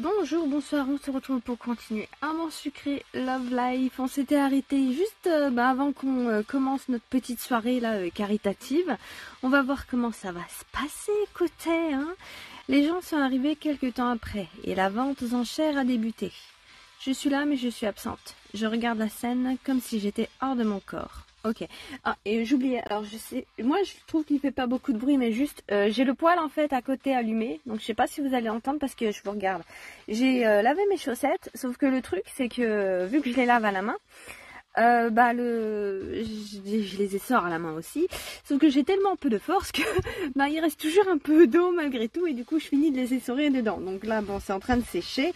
Bonjour, bonsoir, on se retrouve pour continuer à mon sucré Love Life. On s'était arrêté juste avant qu'on commence notre petite soirée là caritative. On va voir comment ça va se passer côté. Les gens sont arrivés quelques temps après et la vente aux enchères a débuté. Je suis là mais je suis absente. Je regarde la scène comme si j'étais hors de mon corps. Ok. Ah, et j'oubliais, alors je sais, moi je trouve qu'il fait pas beaucoup de bruit, mais juste, j'ai le poêle en fait à côté allumé, donc je sais pas si vous allez entendre parce que je vous regarde. J'ai lavé mes chaussettes, sauf que le truc c'est que, vu que je les lave à la main, je les essore à la main aussi, sauf que j'ai tellement peu de force que il reste toujours un peu d'eau malgré tout et du coup je finis de les essorer dedans. Donc là bon c'est en train de sécher,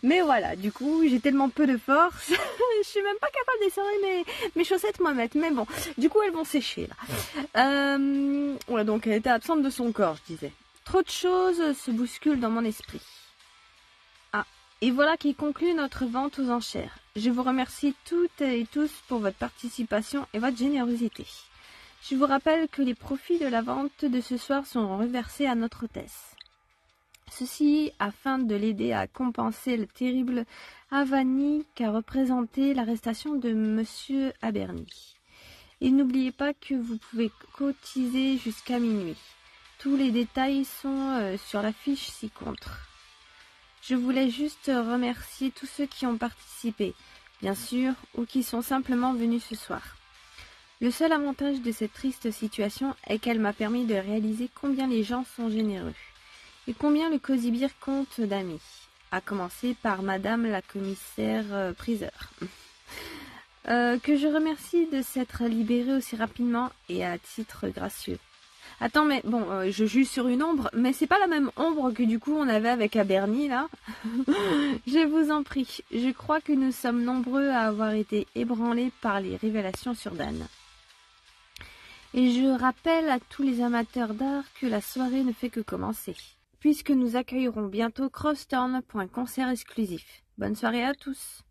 mais voilà, du coup j'ai tellement peu de force, je suis même pas capable d'essorer mes chaussettes moi-même, mais bon, du coup elles vont sécher là. Ouais, donc elle était absente de son corps, je disais. Trop de choses se bousculent dans mon esprit. Et voilà qui conclut notre vente aux enchères. Je vous remercie toutes et tous pour votre participation et votre générosité. Je vous rappelle que les profits de la vente de ce soir sont reversés à notre hôtesse. Ceci afin de l'aider à compenser le terrible avanie qu'a représenté l'arrestation de Monsieur Aberny. Et n'oubliez pas que vous pouvez cotiser jusqu'à minuit. Tous les détails sont sur la fiche ci-contre. Je voulais juste remercier tous ceux qui ont participé, bien sûr, ou qui sont simplement venus ce soir. Le seul avantage de cette triste situation est qu'elle m'a permis de réaliser combien les gens sont généreux, et combien le Cosy Beer compte d'amis, à commencer par Madame la commissaire priseur. Que je remercie de s'être libérée aussi rapidement et à titre gracieux. Attends, mais bon, je juge sur une ombre, mais c'est pas la même ombre que du coup on avait avec Aberny, là. Je vous en prie, je crois que nous sommes nombreux à avoir été ébranlés par les révélations sur Dan. Et je rappelle à tous les amateurs d'art que la soirée ne fait que commencer, puisque nous accueillerons bientôt Crosstown pour un concert exclusif. Bonne soirée à tous.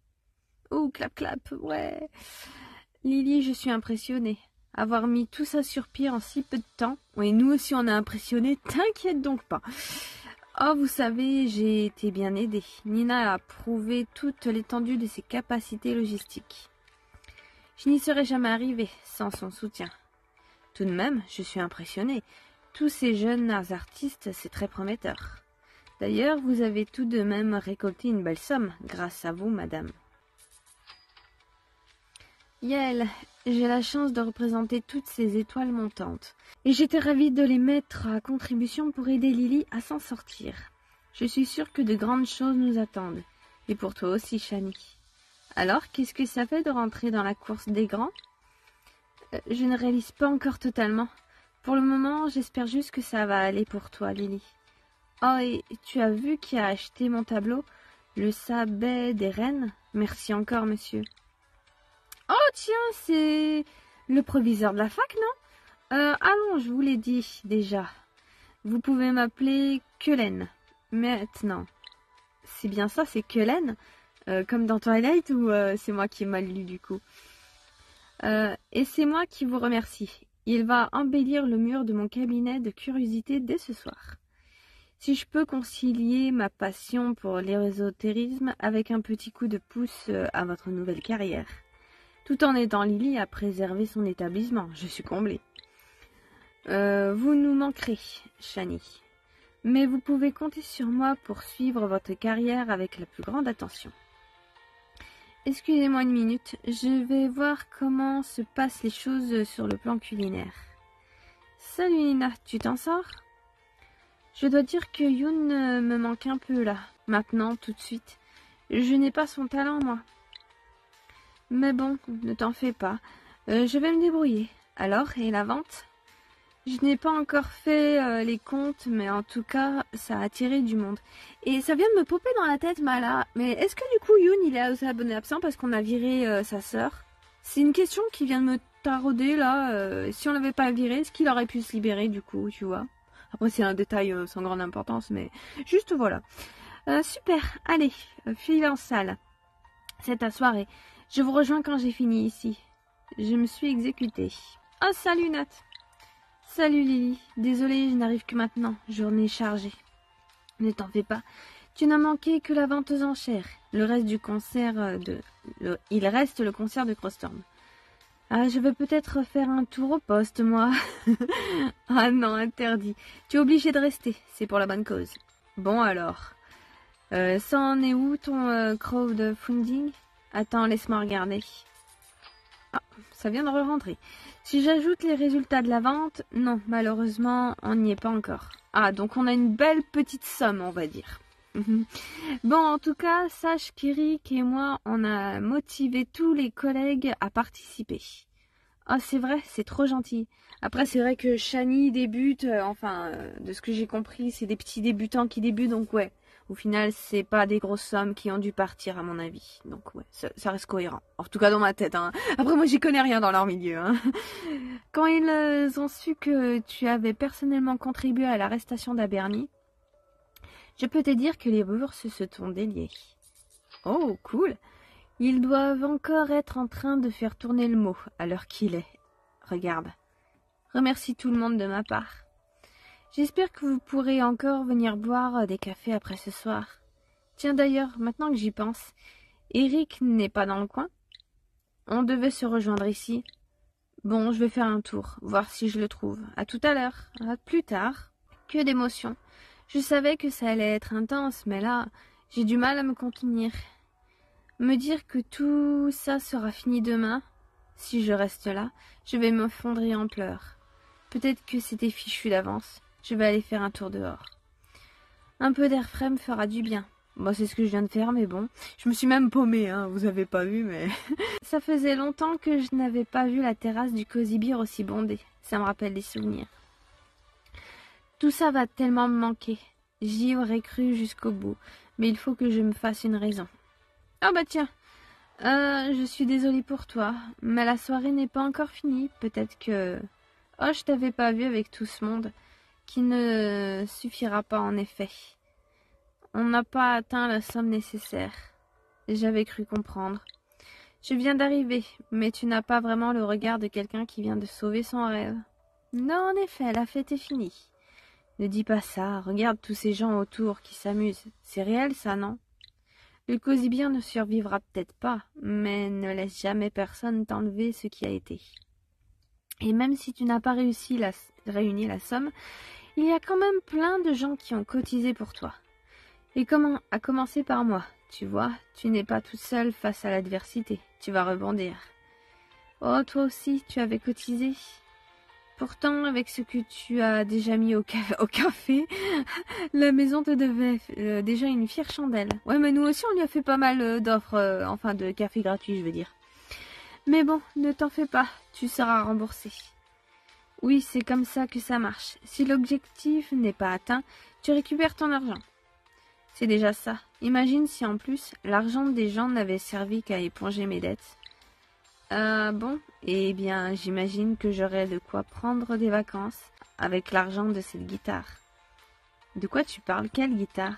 Oh, clap clap, ouais. Lily, je suis impressionnée. Avoir mis tout ça sur pied en si peu de temps. Oui, nous aussi on a impressionné, t'inquiète donc pas. Oh, vous savez, j'ai été bien aidée. Nina a prouvé toute l'étendue de ses capacités logistiques. Je n'y serais jamais arrivée sans son soutien. Tout de même, je suis impressionnée. Tous ces jeunes artistes, c'est très prometteur. D'ailleurs, vous avez tout de même récolté une belle somme, grâce à vous, madame. Yael, j'ai la chance de représenter toutes ces étoiles montantes. Et j'étais ravie de les mettre à contribution pour aider Lily à s'en sortir. Je suis sûre que de grandes choses nous attendent. Et pour toi aussi, Shani. Alors, qu'est-ce que ça fait de rentrer dans la course des grands ? Je ne réalise pas encore totalement. Pour le moment, j'espère juste que ça va aller pour toi, Lily. Oh, et tu as vu qui a acheté mon tableau ? Le sabet des reines ? Merci encore, monsieur. Oh tiens, c'est le proviseur de la fac, non? Allons, je vous l'ai dit déjà. Vous pouvez m'appeler Kellen. Maintenant. C'est bien ça, c'est Kellen? Comme dans Twilight ou c'est moi qui ai mal lu du coup? Et c'est moi qui vous remercie. Il va embellir le mur de mon cabinet de curiosité dès ce soir. Si je peux concilier ma passion pour l'ésotérisme avec un petit coup de pouce à votre nouvelle carrière. Tout en aidant Lily à préserver son établissement. Je suis comblée. Vous nous manquerez, Shani. Mais vous pouvez compter sur moi pour suivre votre carrière avec la plus grande attention. Excusez-moi une minute, je vais voir comment se passent les choses sur le plan culinaire. Salut Nina, tu t'en sors? Je dois dire que Yoon me manque un peu là, maintenant, tout de suite. Je n'ai pas son talent, moi. Mais bon, ne t'en fais pas. Je vais me débrouiller. Alors, et la vente? Je n'ai pas encore fait les comptes, mais en tout cas, ça a attiré du monde. Et ça vient de me popper dans la tête, Mala. Mais est-ce que du coup, Yoon, il est aussi abonné absent parce qu'on a viré sa sœur? C'est une question qui vient de me tarauder, là. Si on l'avait pas viré, est-ce qu'il aurait pu se libérer, du coup, tu vois? Après, c'est un détail sans grande importance, mais juste voilà. Super, allez, file en salle. C'est ta soirée. Je vous rejoins quand j'ai fini ici. Je me suis exécutée. Oh, salut Nat. Salut Lily. Désolée, je n'arrive que maintenant. Journée chargée. Ne t'en fais pas. Tu n'as manqué que la vente aux enchères. Le reste du concert il reste le concert de Crossstorm. Ah, je vais peut-être faire un tour au poste, moi. Ah non, interdit. Tu es obligé de rester, c'est pour la bonne cause. Bon alors. Ça en est où ton crowdfunding? Attends, laisse-moi regarder. Ah, ça vient de re-rentrer. Si j'ajoute les résultats de la vente, non, malheureusement, on n'y est pas encore. Ah, donc on a une belle petite somme, on va dire. Bon, en tout cas, sache qu'Eric et moi, on a motivé tous les collègues à participer. Ah, c'est vrai, c'est trop gentil. Après, c'est vrai que Shani débute, de ce que j'ai compris, c'est des petits débutants qui débutent, donc ouais. Au final, c'est pas des grosses sommes qui ont dû partir, à mon avis. Donc ouais, ça reste cohérent. En tout cas, dans ma tête, hein. Après, moi, j'y connais rien dans leur milieu, hein. Quand ils ont su que tu avais personnellement contribué à l'arrestation d'Abernie, je peux te dire que les bourses se sont déliées. Oh, cool! Ils doivent encore être en train de faire tourner le mot à l'heure qu'il est. Regarde. Remercie tout le monde de ma part. J'espère que vous pourrez encore venir boire des cafés après ce soir. Tiens d'ailleurs, maintenant que j'y pense, Eric n'est pas dans le coin? On devait se rejoindre ici. Bon, je vais faire un tour, voir si je le trouve. À tout à l'heure. À plus tard. Que d'émotions. Je savais que ça allait être intense, mais là, j'ai du mal à me contenir. Me dire que tout ça sera fini demain, si je reste là, je vais me fondrer en pleurs. Peut-être que c'était fichu d'avance. Je vais aller faire un tour dehors. Un peu d'air frais me fera du bien. Bon, c'est ce que je viens de faire, mais bon. Je me suis même paumée, hein, vous avez pas vu, mais... Ça faisait longtemps que je n'avais pas vu la terrasse du Cozy Beer aussi bondée. Ça me rappelle des souvenirs. Tout ça va tellement me manquer. J'y aurais cru jusqu'au bout, mais il faut que je me fasse une raison. Ah bah tiens, je suis désolée pour toi, mais la soirée n'est pas encore finie. Peut-être que... Oh, je t'avais pas vu avec tout ce monde, qui ne suffira pas en effet. On n'a pas atteint la somme nécessaire. J'avais cru comprendre. Je viens d'arriver, mais tu n'as pas vraiment le regard de quelqu'un qui vient de sauver son rêve. Non, en effet, la fête est finie. Ne dis pas ça, regarde tous ces gens autour qui s'amusent. C'est réel ça, non? Le Cozy Beer ne survivra peut-être pas, mais ne laisse jamais personne t'enlever ce qui a été. Et même si tu n'as pas réussi à réunir la somme, il y a quand même plein de gens qui ont cotisé pour toi. Et comment à commencer par moi, tu vois, tu n'es pas toute seule face à l'adversité, tu vas rebondir. Oh, toi aussi, tu avais cotisé. Pourtant, avec ce que tu as déjà mis au café, la maison te devait déjà une fière chandelle. Ouais, mais nous aussi, on lui a fait pas mal d'offres, de café gratuit, je veux dire. Mais bon, ne t'en fais pas, tu seras remboursé. Oui, c'est comme ça que ça marche. Si l'objectif n'est pas atteint, tu récupères ton argent. C'est déjà ça. Imagine si en plus, l'argent des gens n'avait servi qu'à éponger mes dettes. Bon, eh bien, j'imagine que j'aurai de quoi prendre des vacances avec l'argent de cette guitare. De quoi tu parles? Quelle guitare?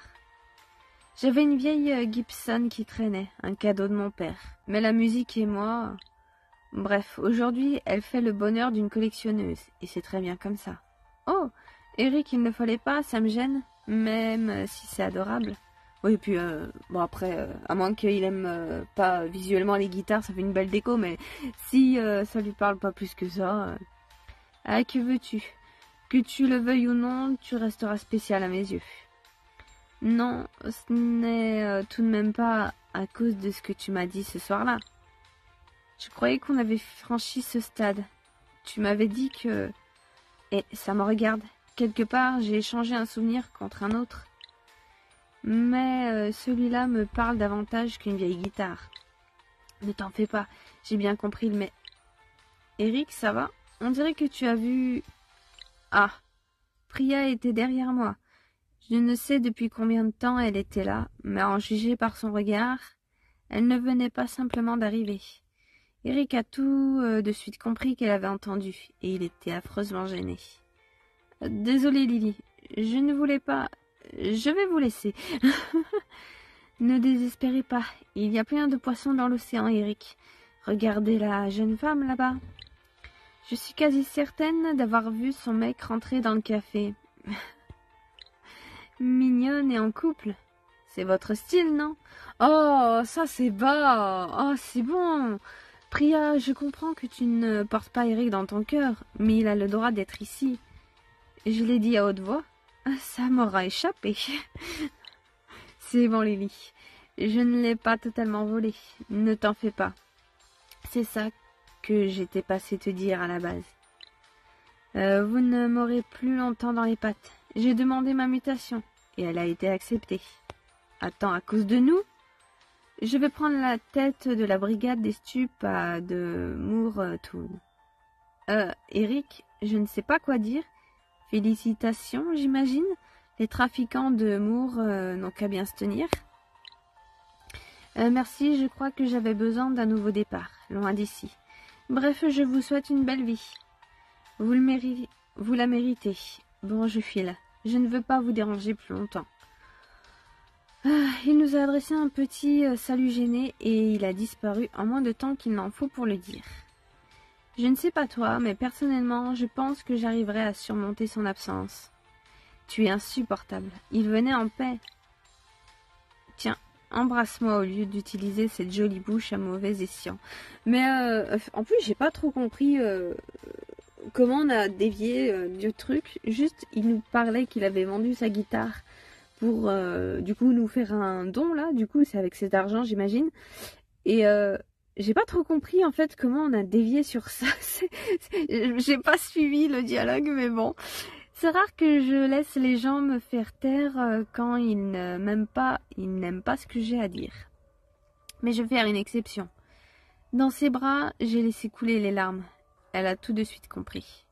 J'avais une vieille Gibson qui traînait, un cadeau de mon père. Mais la musique et moi... Bref, aujourd'hui, elle fait le bonheur d'une collectionneuse, et c'est très bien comme ça. Oh, Eric, il ne fallait pas, ça me gêne, même si c'est adorable. Oui, et puis, après, à moins qu'il aime pas visuellement les guitares, ça fait une belle déco, mais si ça lui parle pas plus que ça... Ah, que veux-tu? Que tu le veuilles ou non, tu resteras spécial à mes yeux. Non, ce n'est tout de même pas à cause de ce que tu m'as dit ce soir-là. Je croyais qu'on avait franchi ce stade. Tu m'avais dit que... Et ça me regarde. Quelque part, j'ai échangé un souvenir contre un autre. Mais celui-là me parle davantage qu'une vieille guitare. Ne t'en fais pas, j'ai bien compris le mais... Eric, ça va? On dirait que tu as vu... Ah, Priya était derrière moi. Je ne sais depuis combien de temps elle était là, mais en juger par son regard, elle ne venait pas simplement d'arriver. Eric a tout de suite compris qu'elle avait entendu, et il était affreusement gêné. Désolée Lily, je ne voulais pas... Je vais vous laisser. Ne désespérez pas, il y a plein de poissons dans l'océan, Eric. Regardez la jeune femme là-bas. Je suis quasi certaine d'avoir vu son mec rentrer dans le café. Mignonne et en couple. C'est votre style, non? Oh, ça c'est bas. Oh, c'est bon. Priya, je comprends que tu ne portes pas Eric dans ton cœur, mais il a le droit d'être ici. Je l'ai dit à haute voix. Ça m'aura échappé. C'est bon, Lily. Je ne l'ai pas totalement volé. Ne t'en fais pas. C'est ça que j'étais passé te dire à la base. Vous ne m'aurez plus longtemps dans les pattes. J'ai demandé ma mutation et elle a été acceptée. Attends, à cause de nous? Je vais prendre la tête de la brigade des stupes de Moortown. Eric, je ne sais pas quoi dire. Félicitations, j'imagine. Les trafiquants de Moor n'ont qu'à bien se tenir. Merci, je crois que j'avais besoin d'un nouveau départ, loin d'ici. Bref, je vous souhaite une belle vie. Vous la méritez. Bon, je file. Je ne veux pas vous déranger plus longtemps. Il nous a adressé un petit salut gêné et il a disparu en moins de temps qu'il n'en faut pour le dire. Je ne sais pas toi, mais personnellement, je pense que j'arriverai à surmonter son absence. Tu es insupportable. Il venait en paix. Tiens, embrasse-moi au lieu d'utiliser cette jolie bouche à mauvais escient. Mais en plus, j'ai pas trop compris comment on a dévié du truc. Juste, il nous parlait qu'il avait vendu sa guitare pour du coup nous faire un don là, du coup c'est avec cet argent j'imagine, et j'ai pas trop compris en fait comment on a dévié sur ça. J'ai pas suivi le dialogue, mais bon, c'est rare que je laisse les gens me faire taire quand ils n'aiment pas ce que j'ai à dire, mais je vais faire une exception. Dans ses bras j'ai laissé couler les larmes. Elle a tout de suite compris.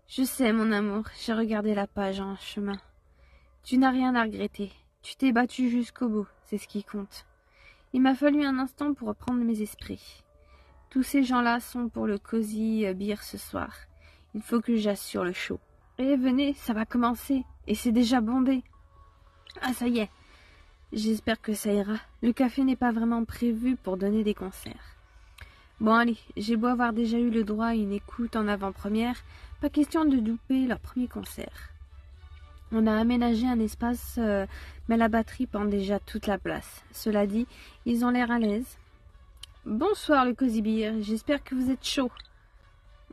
Je sais mon amour, j'ai regardé la page en chemin. Tu n'as rien à regretter. Tu t'es battu jusqu'au bout, c'est ce qui compte. Il m'a fallu un instant pour reprendre mes esprits. Tous ces gens-là sont pour le cosy beer ce soir. Il faut que j'assure le show. Et venez, ça va commencer. Et c'est déjà bondé. Ah, ça y est. J'espère que ça ira. Le café n'est pas vraiment prévu pour donner des concerts. Bon, allez, j'ai beau avoir déjà eu le droit à une écoute en avant-première, pas question de louper leur premier concert. On a aménagé un espace, mais la batterie prend déjà toute la place. Cela dit, ils ont l'air à l'aise. Bonsoir le Cozy Beer, j'espère que vous êtes chaud.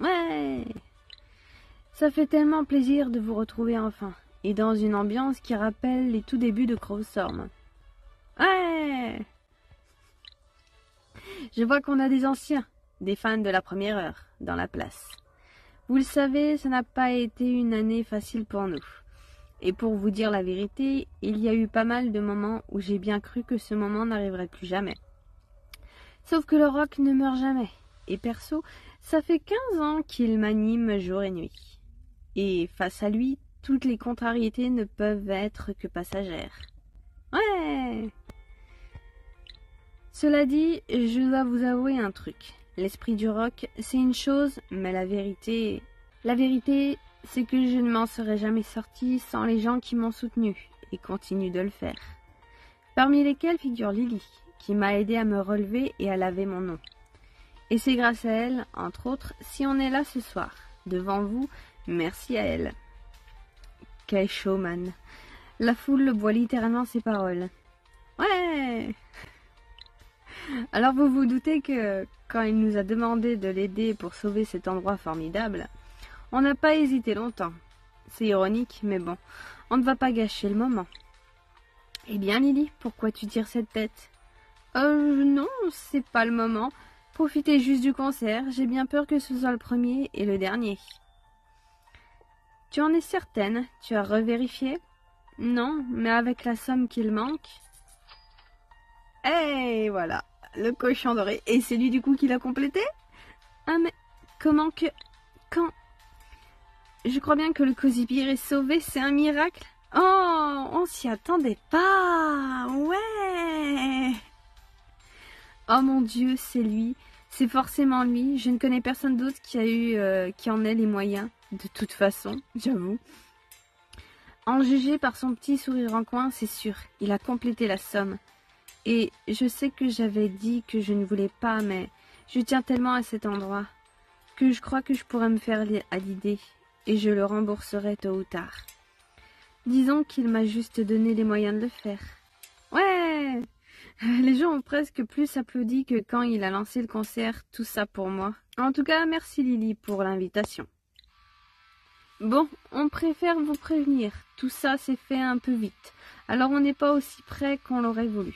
Ouais. Ça fait tellement plaisir de vous retrouver enfin, et dans une ambiance qui rappelle les tout débuts de Crowstorm. Ouais. Je vois qu'on a des anciens, des fans de la première heure, dans la place. Vous le savez, ça n'a pas été une année facile pour nous. Et pour vous dire la vérité, il y a eu pas mal de moments où j'ai bien cru que ce moment n'arriverait plus jamais. Sauf que le rock ne meurt jamais. Et perso, ça fait 15 ans qu'il m'anime jour et nuit. Et face à lui, toutes les contrariétés ne peuvent être que passagères. Ouais. Cela dit, je dois vous avouer un truc. L'esprit du rock, c'est une chose, mais la vérité, c'est que je ne m'en serais jamais sortie sans les gens qui m'ont soutenu et continuent de le faire. Parmi lesquels figure Lily, qui m'a aidé à me relever et à laver mon nom. Et c'est grâce à elle, entre autres, si on est là ce soir. Devant vous, merci à elle. Quel showman. La foule boit littéralement ses paroles. Ouais. Alors vous vous doutez que quand il nous a demandé de l'aider pour sauver cet endroit formidable, on n'a pas hésité longtemps. C'est ironique, mais bon, on ne va pas gâcher le moment. Eh bien Lily, pourquoi tu tires cette tête? Non, c'est pas le moment. Profitez juste du concert, j'ai bien peur que ce soit le premier et le dernier. Tu en es certaine? Tu as revérifié? Non, mais avec la somme qu'il manque... Et voilà, le cochon doré. Et c'est lui du coup qui l'a complété? Ah mais, comment que... Quand... Je crois bien que le Cozy Beer est sauvé, c'est un miracle. Oh, on s'y attendait pas. Ouais. Oh mon Dieu, c'est lui. C'est forcément lui. Je ne connais personne d'autre qui en ait les moyens. De toute façon, j'avoue. En juger par son petit sourire en coin, c'est sûr. Il a complété la somme. Et je sais que j'avais dit que je ne voulais pas, mais je tiens tellement à cet endroit que je crois que je pourrais me faire à l'idée. Et je le rembourserai tôt ou tard. Disons qu'il m'a juste donné les moyens de le faire. Ouais. Les gens ont presque plus applaudi que quand il a lancé le concert, tout ça pour moi. En tout cas, merci Lily pour l'invitation. Bon, on préfère vous prévenir, tout ça s'est fait un peu vite, alors on n'est pas aussi près qu'on l'aurait voulu.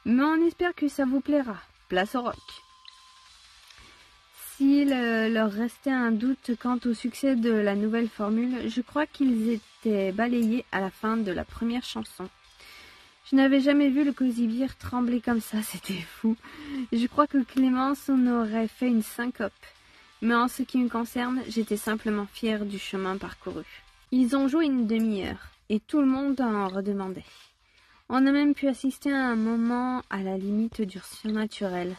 Mais on espère que ça vous plaira, place au rock. S'il leur restait un doute quant au succès de la nouvelle formule, je crois qu'ils étaient balayés à la fin de la première chanson. Je n'avais jamais vu le Cosy Beer trembler comme ça, c'était fou. Je crois que Clémence en aurait fait une syncope. Mais en ce qui me concerne, j'étais simplement fière du chemin parcouru. Ils ont joué une demi-heure, et tout le monde en redemandait. On a même pu assister à un moment à la limite du surnaturel.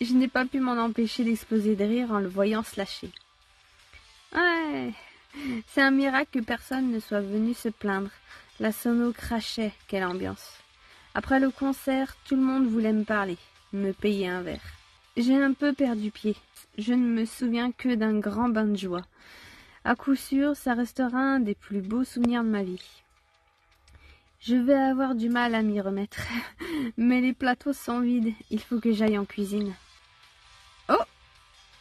Je n'ai pas pu m'en empêcher d'exploser de rire en le voyant se lâcher. Ouais, c'est un miracle que personne ne soit venu se plaindre. La sono crachait, quelle ambiance. Après le concert, tout le monde voulait me parler, me payer un verre. J'ai un peu perdu pied. Je ne me souviens que d'un grand bain de joie. À coup sûr, ça restera un des plus beaux souvenirs de ma vie. Je vais avoir du mal à m'y remettre. Mais les plateaux sont vides. Il faut que j'aille en cuisine. Oh!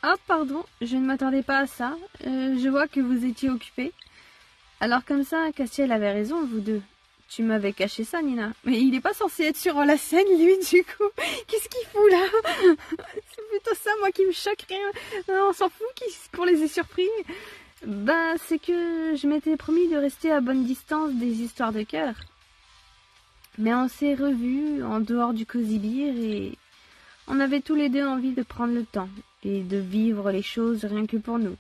Ah, pardon, je ne m'attendais pas à ça. Je vois que vous étiez occupés. Alors comme ça, Castiel avait raison, vous deux. Tu m'avais caché ça, Nina. Mais il n'est pas censé être sur la scène, lui, du coup. Qu'est-ce qu'il fout, là? C'est plutôt ça, moi, qui me choque, rien. On s'en fout qu'on les ait surpris. Ben, c'est que je m'étais promis de rester à bonne distance des histoires de cœur. Mais on s'est revus en dehors du Cosy Beer et on avait tous les deux envie de prendre le temps et de vivre les choses rien que pour nous.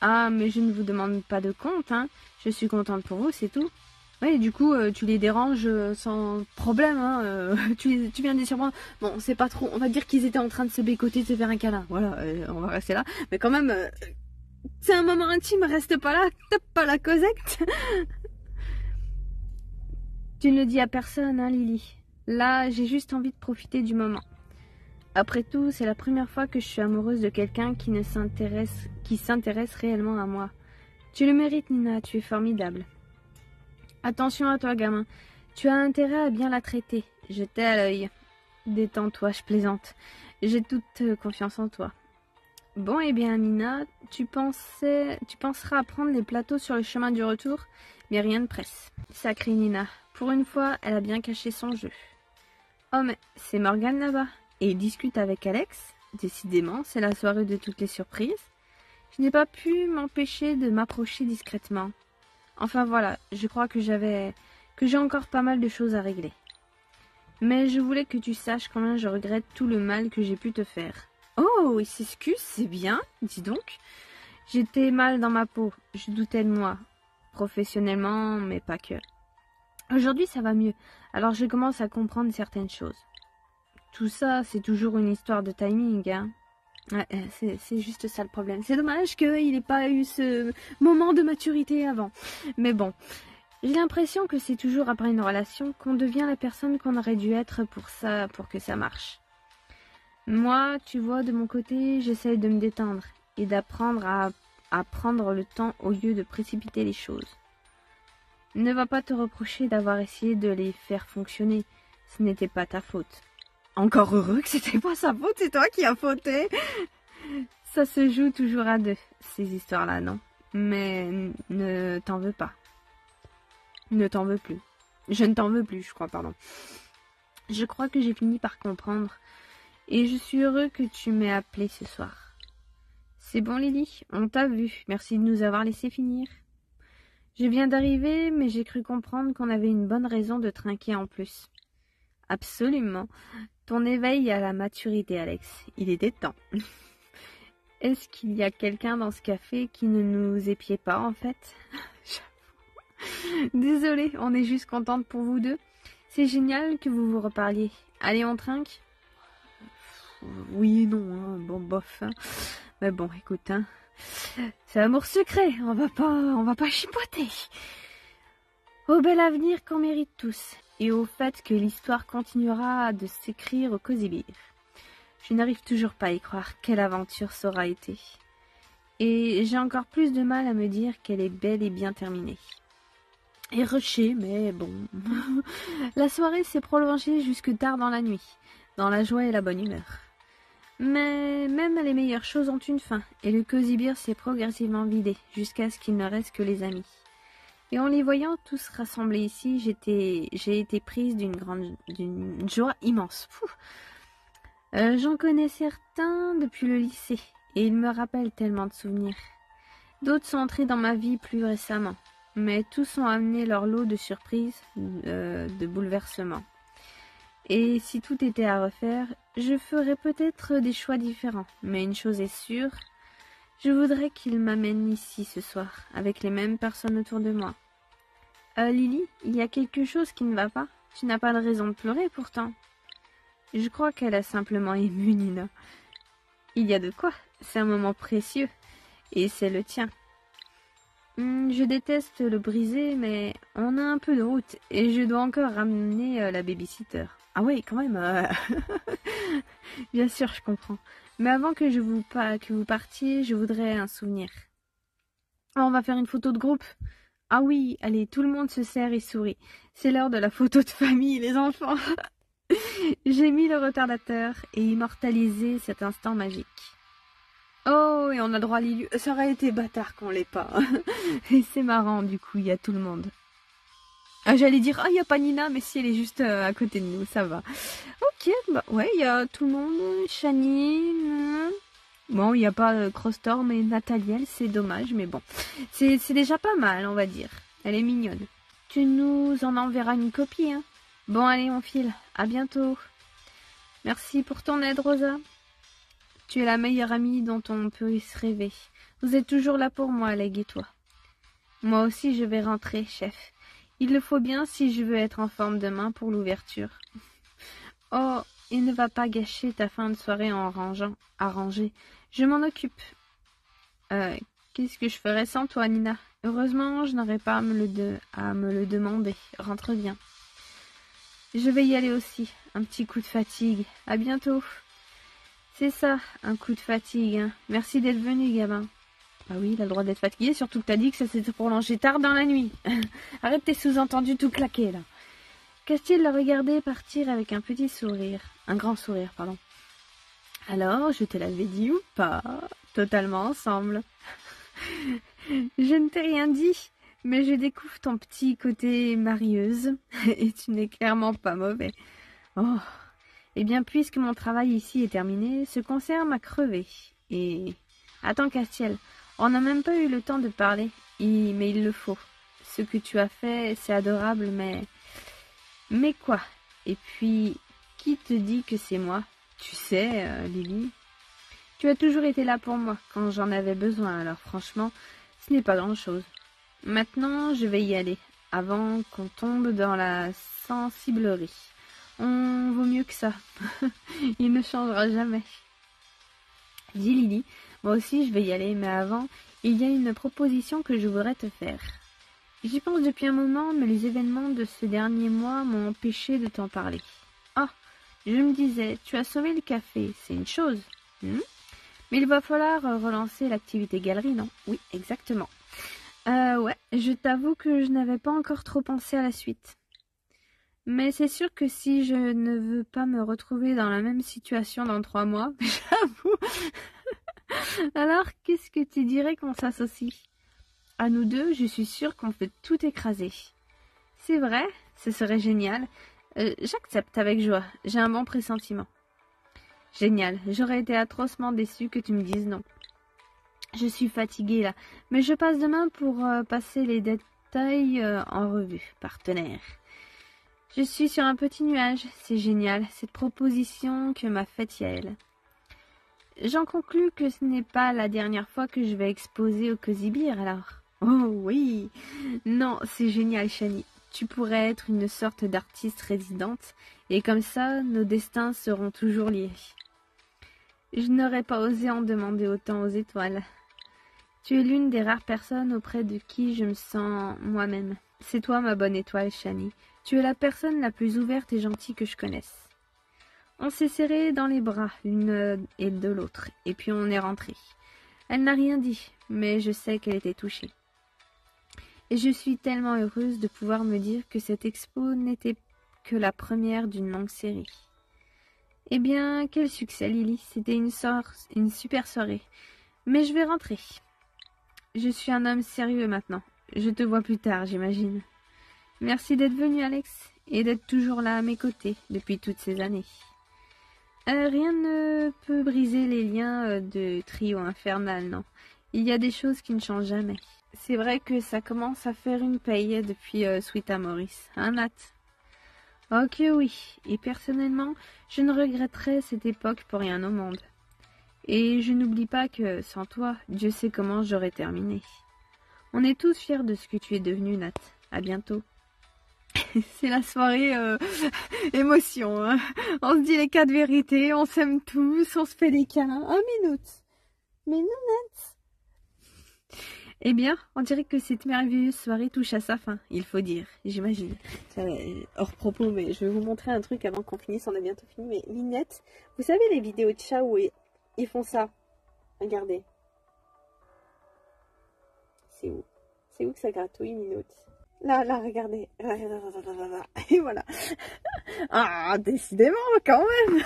Ah, mais je ne vous demande pas de compte, hein. Je suis contente pour vous, c'est tout. Oui, du coup, tu les déranges sans problème, hein. Tu viens de les surprendre. Bon, c'est pas trop. On va dire qu'ils étaient en train de se bécoter, de se faire un câlin. Voilà, on va rester là. Mais quand même, c'est un moment intime, reste pas là, tape pas la Cosette. Tu ne le dis à personne, hein, Lily. Là, j'ai juste envie de profiter du moment. Après tout, c'est la première fois que je suis amoureuse de quelqu'un qui s'intéresse réellement à moi. Tu le mérites, Nina, tu es formidable. Attention à toi, gamin. Tu as intérêt à bien la traiter. Je t'ai à l'œil. Détends-toi, je plaisante. J'ai toute confiance en toi. Bon, eh bien, Nina, tu penseras à prendre les plateaux sur le chemin du retour, mais rien ne presse. Sacrée Nina. Pour une fois, elle a bien caché son jeu. Oh, mais c'est Morgane là-bas. Et il discute avec Alex. Décidément, c'est la soirée de toutes les surprises. Je n'ai pas pu m'empêcher de m'approcher discrètement. Enfin voilà, je crois que j'ai encore pas mal de choses à régler. Mais je voulais que tu saches combien je regrette tout le mal que j'ai pu te faire. Oh, il s'excuse, c'est bien, dis donc. J'étais mal dans ma peau, je doutais de moi. Professionnellement, mais pas que. Aujourd'hui, ça va mieux, alors je commence à comprendre certaines choses. Tout ça, c'est toujours une histoire de timing, hein. Ouais, c'est juste ça le problème. C'est dommage qu'il n'ait pas eu ce moment de maturité avant. Mais bon, j'ai l'impression que c'est toujours après une relation qu'on devient la personne qu'on aurait dû être pour que ça marche. Moi, tu vois, de mon côté, j'essaye de me détendre et d'apprendre à prendre le temps au lieu de précipiter les choses. Ne va pas te reprocher d'avoir essayé de les faire fonctionner. Ce n'était pas ta faute. Encore heureux que c'était pas sa faute, c'est toi qui as fauté. Ça se joue toujours à deux, ces histoires-là, non? Mais ne t'en veux pas. Ne t'en veux plus. Je ne t'en veux plus, je crois, pardon. Je crois que j'ai fini par comprendre. Et je suis heureux que tu m'aies appelé ce soir. C'est bon, Lily, on t'a vu. Merci de nous avoir laissé finir. Je viens d'arriver, mais j'ai cru comprendre qu'on avait une bonne raison de trinquer en plus. Absolument. Ton éveil à la maturité, Alex. Il était temps. Est-ce qu'il y a quelqu'un dans ce café qui ne nous épiait pas, en fait? Désolée, on est juste contente pour vous deux. C'est génial que vous vous reparliez. Allez, on trinque? Oui et non, hein. Bon, bof. Hein. Mais bon, écoute, hein. C'est amour secret, on va pas chipoter. Au bel avenir qu'on mérite tous, et au fait que l'histoire continuera de s'écrire au Cosy Beer. Je n'arrive toujours pas à y croire quelle aventure ça aura été. Et j'ai encore plus de mal à me dire qu'elle est bel et bien terminée. et rushée, mais bon. La soirée s'est prolongée jusque tard dans la nuit, dans la joie et la bonne humeur. Mais même les meilleures choses ont une fin, et le cosy beer s'est progressivement vidé, jusqu'à ce qu'il ne reste que les amis. Et en les voyant tous rassemblés ici, j'ai été prise d'une joie immense. J'en connais certains depuis le lycée, et ils me rappellent tellement de souvenirs. D'autres sont entrés dans ma vie plus récemment, mais tous ont amené leur lot de surprises, de bouleversements. Et si tout était à refaire, je ferais peut-être des choix différents, mais une chose est sûre, je voudrais qu'ils m'amènent ici ce soir, avec les mêmes personnes autour de moi. Lily, il y a quelque chose qui ne va pas? Tu n'as pas de raison de pleurer pourtant. Je crois qu'elle a simplement ému Nina. Il y a de quoi, c'est un moment précieux, et c'est le tien. Je déteste le briser, mais on a un peu de route, et je dois encore ramener la babysitter. Ah oui, quand même. Bien sûr, je comprends. Mais avant que vous partiez, je voudrais un souvenir. Oh, on va faire une photo de groupe. Ah oui, allez, tout le monde se serre et sourit. C'est l'heure de la photo de famille, les enfants. J'ai mis le retardateur et immortalisé cet instant magique. Oh, et on a droit à Lily. Ça aurait été bâtard qu'on l'ait pas. Et c'est marrant, du coup, il y a tout le monde. Ah, j'allais dire, il n'y a pas Nina, mais si elle est juste à côté de nous, ça va. Ok, bah ouais, il y a tout le monde. Shani. Bon, il n'y a pas Crostorm et Nathaliel, c'est dommage, mais bon. C'est déjà pas mal, on va dire. Elle est mignonne. Tu nous en enverras une copie, hein. Bon, allez, on file. À bientôt. Merci pour ton aide, Rosa. Tu es la meilleure amie dont on peut se rêver. Vous êtes toujours là pour moi, Leg et toi. Moi aussi, je vais rentrer, chef. Il le faut bien si je veux être en forme demain pour l'ouverture. Oh, il ne va pas gâcher ta fin de soirée en arranger. Je m'en occupe. Qu'est-ce que je ferais sans toi, Nina? Heureusement, je n'aurais pas à me le demander. Rentre bien. Je vais y aller aussi. Un petit coup de fatigue. À bientôt. C'est ça, un coup de fatigue. Hein. Merci d'être venu, gamin. Ah oui, il a le droit d'être fatigué, surtout que t'as dit que ça s'était prolongé tard dans la nuit. Arrête tes sous-entendus tout claqués, là. Castiel l'a regardé partir avec un petit sourire. Un grand sourire, pardon. Alors, je te l'avais dit ou pas? Totalement ensemble. Je ne t'ai rien dit, mais je découvre ton petit côté marieuse, et tu n'es clairement pas mauvais. Oh, eh bien, puisque mon travail ici est terminé, ce concert m'a crevé. Et... Attends, Castiel, on n'a même pas eu le temps de parler, mais il le faut. Ce que tu as fait, c'est adorable, mais... Mais quoi? Et puis, qui te dit que c'est moi? Tu sais, Lily, tu as toujours été là pour moi quand j'en avais besoin, alors franchement, ce n'est pas grand-chose. Maintenant, je vais y aller, avant qu'on tombe dans la sensiblerie. On vaut mieux que ça. Il ne changera jamais. Dis Lily, moi aussi je vais y aller, mais avant, il y a une proposition que je voudrais te faire. J'y pense depuis un moment, mais les événements de ce dernier mois m'ont empêché de t'en parler. Oh, je me disais, tu as sauvé le café, c'est une chose. Mais il va falloir relancer l'activité galerie, non? Oui, exactement. Ouais, je t'avoue que je n'avais pas encore trop pensé à la suite. Mais c'est sûr que si je ne veux pas me retrouver dans la même situation dans 3 mois, j'avoue. Alors, qu'est-ce que tu dirais qu'on s'associe? À nous deux, je suis sûre qu'on peut tout écraser. C'est vrai, ce serait génial. J'accepte avec joie, j'ai un bon pressentiment. Génial, j'aurais été atrocement déçue que tu me dises non. Je suis fatiguée là, mais je passe demain pour passer les détails en revue, partenaire. Je suis sur un petit nuage, c'est génial, cette proposition que m'a faite Yael. J'en conclus que ce n'est pas la dernière fois que je vais exposer au Cosy Beer, alors. Oh oui! Non, c'est génial, Shani. Tu pourrais être une sorte d'artiste résidente, et comme ça, nos destins seront toujours liés. Je n'aurais pas osé en demander autant aux étoiles. Tu es l'une des rares personnes auprès de qui je me sens moi-même. C'est toi, ma bonne étoile, Shani. Tu es la personne la plus ouverte et gentille que je connaisse. On s'est serrés dans les bras, l'une et de l'autre, et puis on est rentrés. Elle n'a rien dit, mais je sais qu'elle était touchée. Et je suis tellement heureuse de pouvoir me dire que cette expo n'était que la première d'une longue série. Eh bien, quel succès Lily, c'était une super soirée. Mais je vais rentrer. Je suis un homme sérieux maintenant. Je te vois plus tard, j'imagine. Merci d'être venu, Alex, et d'être toujours là à mes côtés depuis toutes ces années. Rien ne peut briser les liens de trio infernal, non. Il y a des choses qui ne changent jamais. C'est vrai que ça commence à faire une paye depuis Sweet Amoris, hein Nat? Ok oui, et personnellement, je ne regretterais cette époque pour rien au monde. Et je n'oublie pas que, sans toi, Dieu sait comment j'aurais terminé. On est tous fiers de ce que tu es devenu, Nat. À bientôt. C'est la soirée émotion. Hein. On se dit les 4 vérités, on s'aime tous, on se fait des câlins. 1 minute. Mais non, Nat. Eh bien, on dirait que cette merveilleuse soirée touche à sa fin, il faut dire, j'imagine. Hors propos, mais je vais vous montrer un truc avant qu'on finisse, on a bientôt fini. Mais Minette, vous savez les vidéos de chats où ils font ça? Regardez. C'est où? C'est où que ça gratouille, Minette? Là, regardez. Et voilà. Ah, décidément, quand même.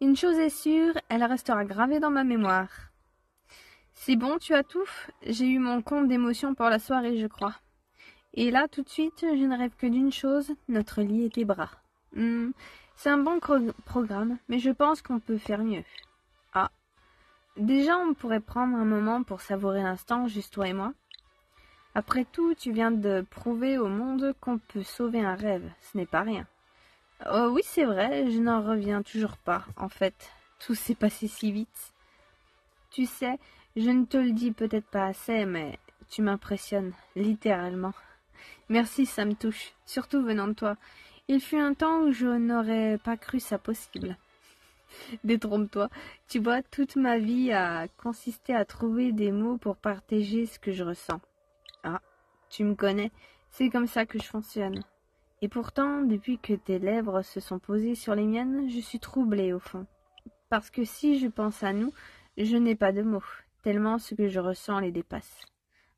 Une chose est sûre, elle restera gravée dans ma mémoire. C'est bon, tu as tout? J'ai eu mon compte d'émotions pour la soirée, je crois. Et là, tout de suite, je ne rêve que d'une chose, notre lit et tes bras. C'est un bon programme, mais je pense qu'on peut faire mieux. Ah. Déjà, on pourrait prendre un moment pour savourer l'instant, juste toi et moi. Après tout, tu viens de prouver au monde qu'on peut sauver un rêve. Ce n'est pas rien. Oh oui, c'est vrai, je n'en reviens toujours pas. En fait, tout s'est passé si vite. Tu sais, je ne te le dis peut-être pas assez, mais tu m'impressionnes, littéralement. Merci, ça me touche, surtout venant de toi. Il fut un temps où je n'aurais pas cru ça possible. Détrompe-toi, tu vois, toute ma vie a consisté à trouver des mots pour partager ce que je ressens. Ah, tu me connais, c'est comme ça que je fonctionne. Et pourtant, depuis que tes lèvres se sont posées sur les miennes, je suis troublée au fond. Parce que si je pense à nous, je n'ai pas de mots, tellement ce que je ressens les dépasse.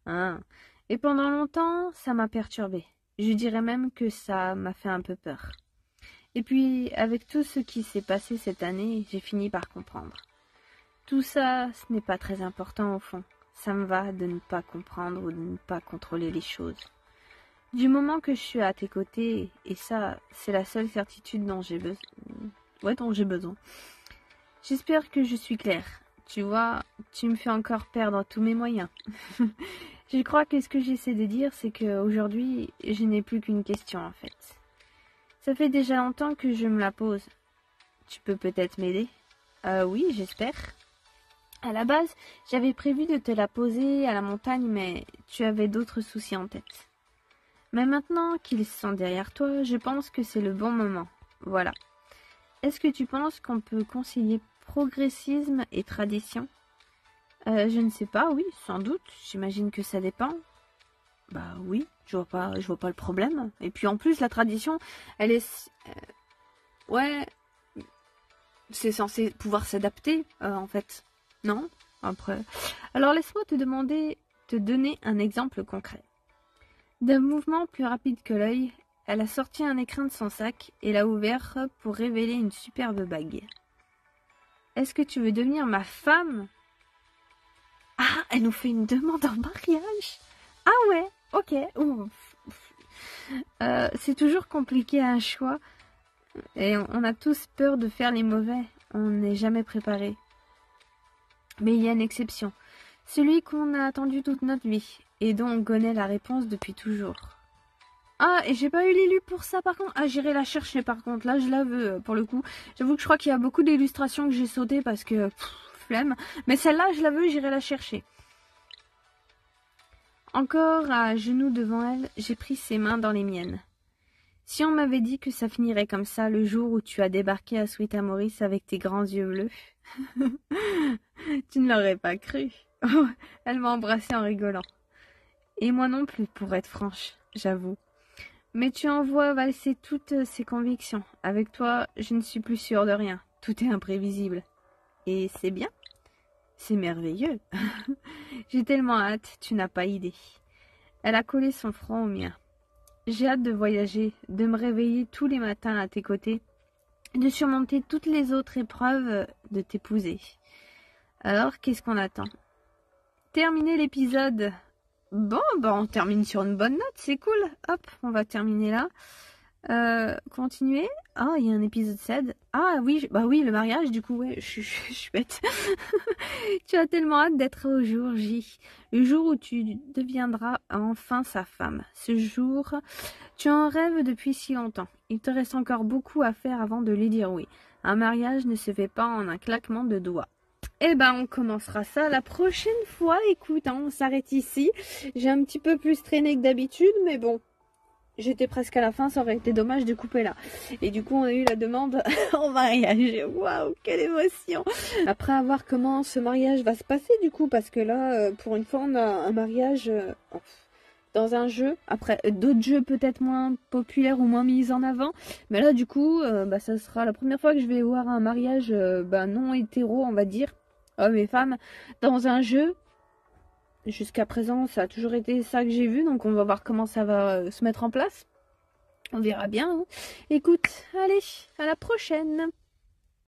Hein. Et pendant longtemps, ça m'a perturbée. Je dirais même que ça m'a fait un peu peur. Et puis, avec tout ce qui s'est passé cette année, j'ai fini par comprendre. Tout ça, ce n'est pas très important au fond. Ça me va de ne pas comprendre ou de ne pas contrôler les choses. Du moment que je suis à tes côtés, et ça, c'est la seule certitude dont j'ai besoin. Dont j'ai besoin. J'espère que je suis claire. Tu vois, tu me fais encore perdre tous mes moyens. Je crois que ce que j'essaie de dire, c'est qu'aujourd'hui, je n'ai plus qu'une question en fait. Ça fait déjà longtemps que je me la pose. Tu peux peut-être m'aider? Oui, j'espère. À la base, j'avais prévu de te la poser à la montagne, mais tu avais d'autres soucis en tête. Mais maintenant qu'ils sont derrière toi, je pense que c'est le bon moment. Voilà. Est-ce que tu penses qu'on peut concilier progressisme et tradition? Je ne sais pas, oui, sans doute. J'imagine que ça dépend. Bah oui, je vois pas le problème. Et puis en plus, la tradition, elle est... ouais, c'est censé pouvoir s'adapter, en fait. Non? Après... Alors laisse-moi te donner un exemple concret. D'un mouvement plus rapide que l'œil, elle a sorti un écrin de son sac et l'a ouvert pour révéler une superbe bague. Est-ce que tu veux devenir ma femme? Ah, elle nous fait une demande en mariage. Ah ouais, ok. C'est toujours compliqué à un choix. Et on a tous peur de faire les mauvais. On n'est jamais préparé. Mais il y a une exception. Celui qu'on a attendu toute notre vie. Et dont on connaît la réponse depuis toujours. Ah, et j'ai pas eu l'élu pour ça par contre. Ah, j'irai la chercher par contre. Là, je la veux pour le coup. J'avoue que je crois qu'il y a beaucoup d'illustrations que j'ai sautées parce que... flemme. Mais celle-là, je la veux, j'irai la chercher. Encore à genoux devant elle, j'ai pris ses mains dans les miennes. Si on m'avait dit que ça finirait comme ça le jour où tu as débarqué à Sweet Amoris avec tes grands yeux bleus, tu ne l'aurais pas cru. Oh, elle m'a embrassée en rigolant. Et moi non plus, pour être franche, j'avoue. Mais tu en vois valser toutes ces convictions. Avec toi, je ne suis plus sûre de rien. Tout est imprévisible. Et c'est bien. C'est merveilleux. J'ai tellement hâte, tu n'as pas idée. Elle a collé son front au mien. J'ai hâte de voyager, de me réveiller tous les matins à tes côtés, de surmonter toutes les autres épreuves, de t'épouser. Alors, qu'est-ce qu'on attend? Terminer l'épisode. Bon, on termine sur une bonne note, c'est cool. Hop, on va terminer là. Continuer. Ah, il y a un épisode 7. Ah oui, bah oui, le mariage, du coup, ouais, je suis bête. Tu as tellement hâte d'être au jour J. Le jour où tu deviendras enfin sa femme. Ce jour, tu en rêves depuis si longtemps. Il te reste encore beaucoup à faire avant de lui dire oui. Un mariage ne se fait pas en un claquement de doigts. Eh ben, on commencera ça la prochaine fois. Écoute, hein, on s'arrête ici. J'ai un petit peu plus traîné que d'habitude, mais bon. J'étais presque à la fin, ça aurait été dommage de couper là. Et du coup, on a eu la demande en mariage. Waouh, quelle émotion! Après, à voir comment ce mariage va se passer du coup, parce que là, pour une fois, on a un mariage dans un jeu. Après, d'autres jeux peut-être moins populaires ou moins mis en avant. Mais là, du coup, ça sera la première fois que je vais voir un mariage non hétéro, on va dire, hommes et femmes, dans un jeu. Jusqu'à présent, ça a toujours été ça que j'ai vu, donc on va voir comment ça va se mettre en place. On verra bien. Hein. Écoute, allez, à la prochaine.